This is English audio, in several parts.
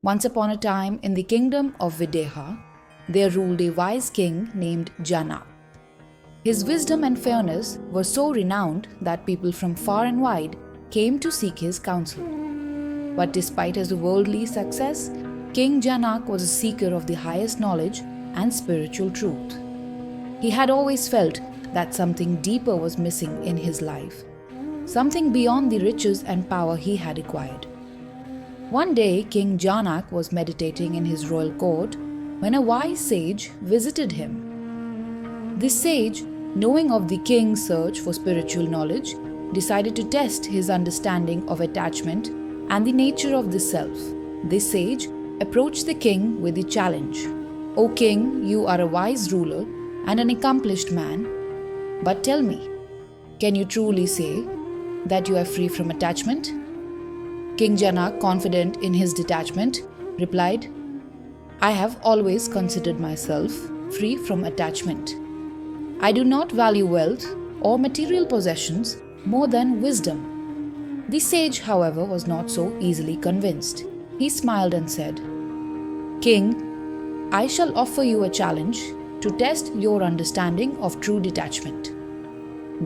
Once upon a time, in the kingdom of Videha, there ruled a wise king named Janaka. His wisdom and fairness were so renowned that people from far and wide came to seek his counsel. But despite his worldly success, King Janaka was a seeker of the highest knowledge and spiritual truth. He had always felt that something deeper was missing in his life, something beyond the riches and power he had acquired. One day, King Janaka was meditating in his royal court when a wise sage visited him. This sage, knowing of the king's search for spiritual knowledge, decided to test his understanding of attachment and the nature of the self. This sage approached the king with the challenge: "O king, you are a wise ruler and an accomplished man, but tell me, can you truly say that you are free from attachment?" King Janaka, confident in his detachment, replied, "I have always considered myself free from attachment. I do not value wealth or material possessions more than wisdom." The sage, however, was not so easily convinced. He smiled and said, "King, I shall offer you a challenge to test your understanding of true detachment."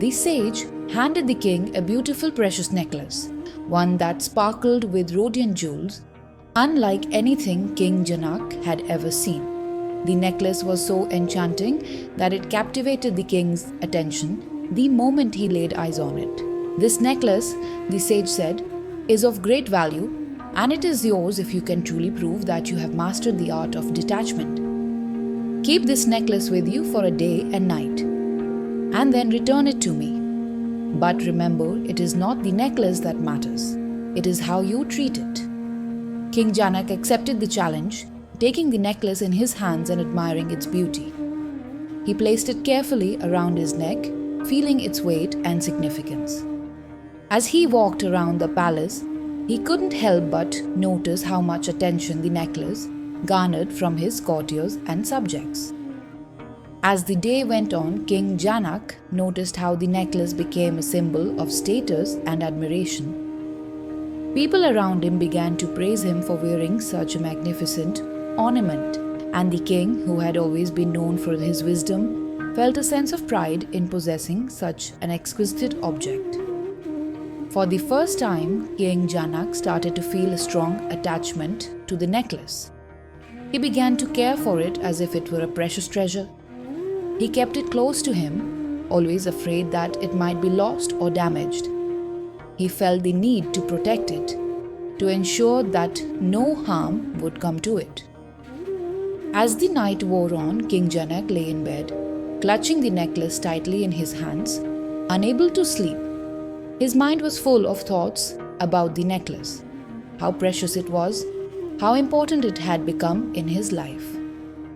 The sage handed the king a beautiful precious necklace, one that sparkled with radiant jewels, unlike anything King Janaka had ever seen. The necklace was so enchanting that it captivated the king's attention the moment he laid eyes on it. "This necklace," the sage said, "is of great value, and it is yours if you can truly prove that you have mastered the art of detachment. Keep this necklace with you for a day and night, and then return it to me. But remember, it is not the necklace that matters. It is how you treat it." King Janaka accepted the challenge, taking the necklace in his hands and admiring its beauty. He placed it carefully around his neck, feeling its weight and significance. As he walked around the palace, he couldn't help but notice how much attention the necklace garnered from his courtiers and subjects. As the day went on, King Janaka noticed how the necklace became a symbol of status and admiration. People around him began to praise him for wearing such a magnificent ornament, and the king, who had always been known for his wisdom, felt a sense of pride in possessing such an exquisite object. For the first time, King Janaka started to feel a strong attachment to the necklace. He began to care for it as if it were a precious treasure. He kept it close to him, always afraid that it might be lost or damaged. He felt the need to protect it, to ensure that no harm would come to it. As the night wore on, King Janaka lay in bed, clutching the necklace tightly in his hands, unable to sleep. His mind was full of thoughts about the necklace, how precious it was, how important it had become in his life.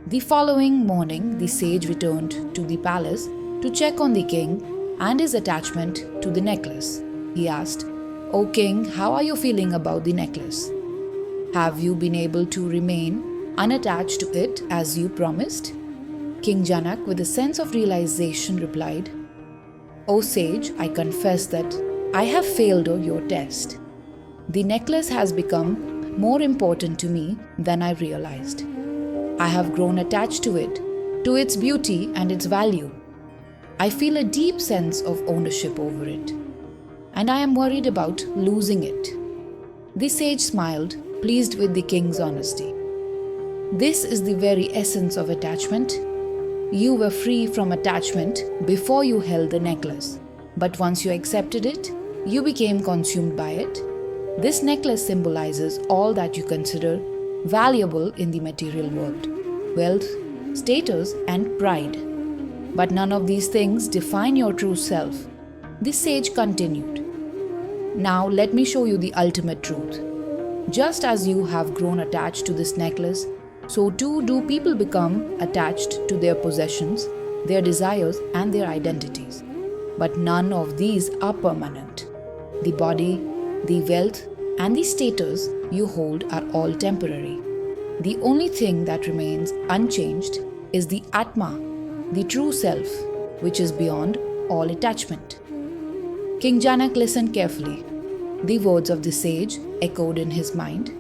The following morning, the sage returned to the palace to check on the king and his attachment to the necklace. He asked, "O king, how are you feeling about the necklace? Have you been able to remain unattached to it as you promised?" King Janaka, with a sense of realization, replied, "O sage, I confess that I have failed your test. The necklace has become more important to me than I realized. I have grown attached to it, to its beauty and its value. I feel a deep sense of ownership over it, and I am worried about losing it." The sage smiled, pleased with the king's honesty. "This is the very essence of attachment. You were free from attachment before you held the necklace, but once you accepted it, you became consumed by it. This necklace symbolizes all that you consider valuable in the material world: wealth, status, and pride. But none of these things define your true self." The sage continued, "Now let me show you the ultimate truth. Just as you have grown attached to this necklace, so too do people become attached to their possessions, their desires, and their identities. But none of these are permanent. The body, the wealth, and the status you hold are all temporary. The only thing that remains unchanged is the Atmaa, the true self, which is beyond all attachment." King Janaka listened carefully. The words of the sage echoed in his mind.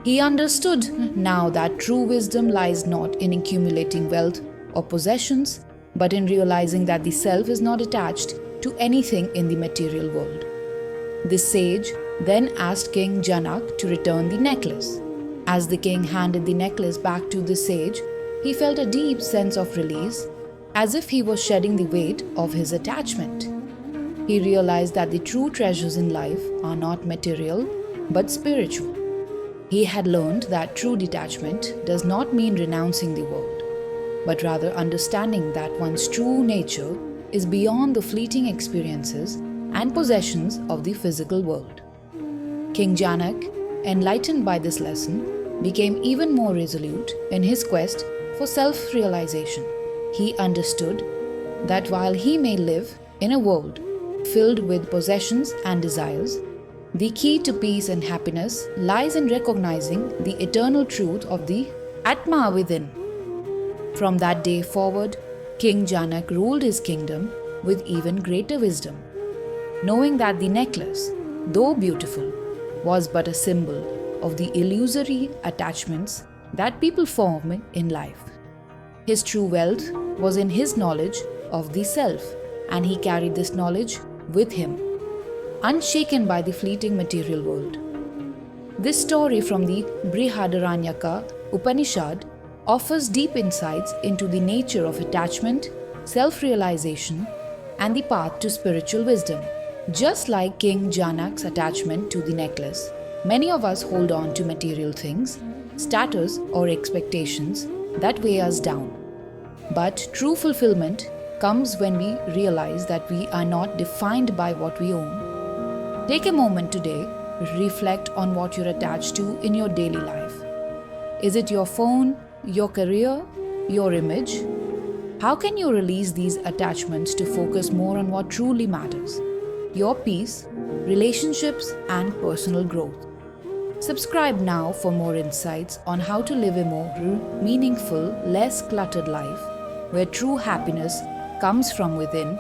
He understood now that true wisdom lies not in accumulating wealth or possessions, but in realizing that the self is not attached to anything in the material world. The sage then asked King Janak to return the necklace. As the king handed the necklace back to the sage, he felt a deep sense of release, as if he was shedding the weight of his attachment. He realized that the true treasures in life are not material but spiritual. He had learned that true detachment does not mean renouncing the world, but rather understanding that one's true nature is beyond the fleeting experiences and possessions of the physical world. King Janak, enlightened by this lesson, became even more resolute in his quest for self-realization. He understood that while he may live in a world filled with possessions and desires, the key to peace and happiness lies in recognizing the eternal truth of the Atmaa within. From that day forward, King Janak ruled his kingdom with even greater wisdom, knowing that the necklace, though beautiful, was but a symbol of the illusory attachments that people form in life. His true wealth was in his knowledge of the self, and he carried this knowledge with him, unshaken by the fleeting material world. This story from the Brihadaranyaka Upanishad offers deep insights into the nature of attachment, self-realization, and the path to spiritual wisdom. Just like King Janak's attachment to the necklace, many of us hold on to material things, status, or expectations that weigh us down. But true fulfillment comes when we realize that we are not defined by what we own. Take a moment today, reflect on what you're attached to in your daily life. Is it your phone, your career, your image? How can you release these attachments to focus more on what truly matters? Your peace, relationships, and personal growth. Subscribe now for more insights on how to live a more meaningful, less cluttered life, where true happiness comes from within,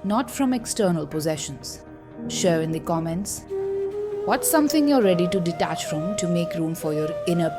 not from external possessions. Share in the comments what's something you're ready to detach from to make room for your inner